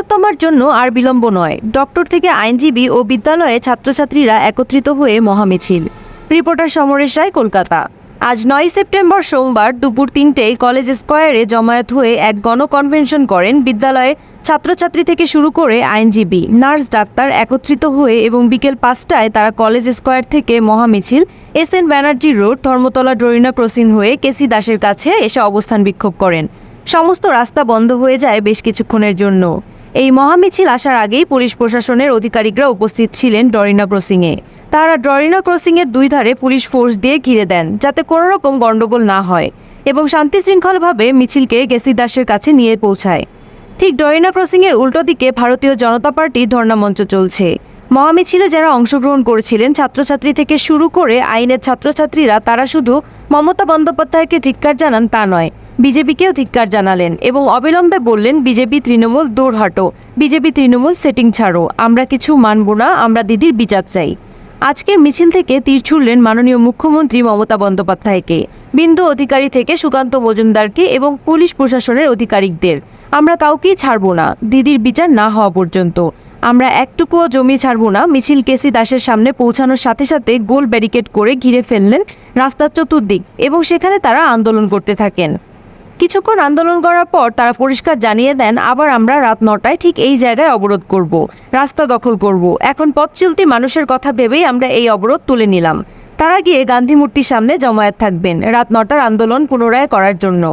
তিলোত্তমার জন্য আর বিলম্ব নয়। ডক্টর থেকে আইনজীবী ও বিদ্যালয়ে ছাত্রছাত্রীরা একত্রিত হয়ে মহামিছিল। রিপোর্টার সমরেশ রায়, কলকাতা। আজ 9 সেপ্টেম্বর সোমবার দুপুর 3টেয় কলেজ স্কোয়ারে জমায়েত হয়ে এক গণকনভেনশন করেন বিদ্যালয়ে ছাত্রছাত্রী থেকে শুরু করে আইনজীবী, নার্স, ডাক্তার একত্রিত হয়ে এবং বিকেল 5টায় তারা কলেজ স্কোয়ার থেকে মহামিছিল SN Banerjee road, Dharmatala, Dorina crossing হয়ে কেসি দাসের কাছে এসে অবস্থান বিক্ষোভ করেন। সমস্ত রাস্তা বন্ধ হয়ে যায় বেশ কিছুক্ষণের জন্য। এই মহামিছিল আসার আগেই পুলিশ প্রশাসনের আধিকারিকরা উপস্থিত ছিলেন ডরিনা ক্রসিংয়ে। তারা ডরিনা ক্রসিংয়ের দুই ধারে পুলিশ ফোর্স দিয়ে ঘিরে দেন যাতে কোনো রকম গণ্ডগোল না হয় এবং শান্তি শৃঙ্খলভাবে মিছিলকে কেসি দাসের কাছে নিয়ে পৌঁছায়। ঠিক ডরিনা ক্রসিংয়ের উল্টো দিকে ভারতীয় জনতা পার্টির ধর্ণা মঞ্চ চলছে। মহামিছিলে যারা অংশগ্রহণ করেছিলেন ছাত্রছাত্রী থেকে শুরু করে আইনের ছাত্রছাত্রীরা, তারা শুধু মমতা বন্দ্যোপাধ্যায়কে ধিক্কার জানান তা নয়, বিজেপিকেও ধিক্কার জানালেন এবং অবিলম্বে বললেন, বিজেপি তৃণমূল দূর হাঁটো, বিজেপি তৃণমূল সেটিং ছাড়ো, আমরা কিছু মানব না, আমরা দিদির বিচার চাই। আজকের মিছিল থেকে তীর ছুড়লেন মাননীয় মুখ্যমন্ত্রী মমতা বন্দ্যোপাধ্যায়কে, বিন্দু অধিকারী থেকে সুকান্ত মজুমদারকে এবং পুলিশ প্রশাসনের আধিকারিকদের। আমরা কাউকেই ছাড়ব না দিদির বিচার না হওয়া পর্যন্ত। আমরা একটুকুও জমি ছাড়ব না। মিছিল কেসি দাসের সামনে পৌঁছানোর সাথে সাথে গোল ব্যারিকেড করে ঘিরে ফেললেন রাস্তার চতুর্দিক এবং সেখানে তারা আন্দোলন করতে থাকেন। কিছুক্ষণ আন্দোলন করার পর তারা পরিষ্কার জানিয়ে দেন, আবার আমরা রাত 9টায় ঠিক এই জায়গায় অবরোধ করব, রাস্তা দখল করব। এখন পথ চলতি মানুষের কথা ভেবেই আমরা এই অবরোধ তুলে নিলাম। তারা গিয়ে গান্ধী মূর্তির সামনে জমায়েত থাকবেন রাত 9টার আন্দোলন পুনরায় করার জন্য।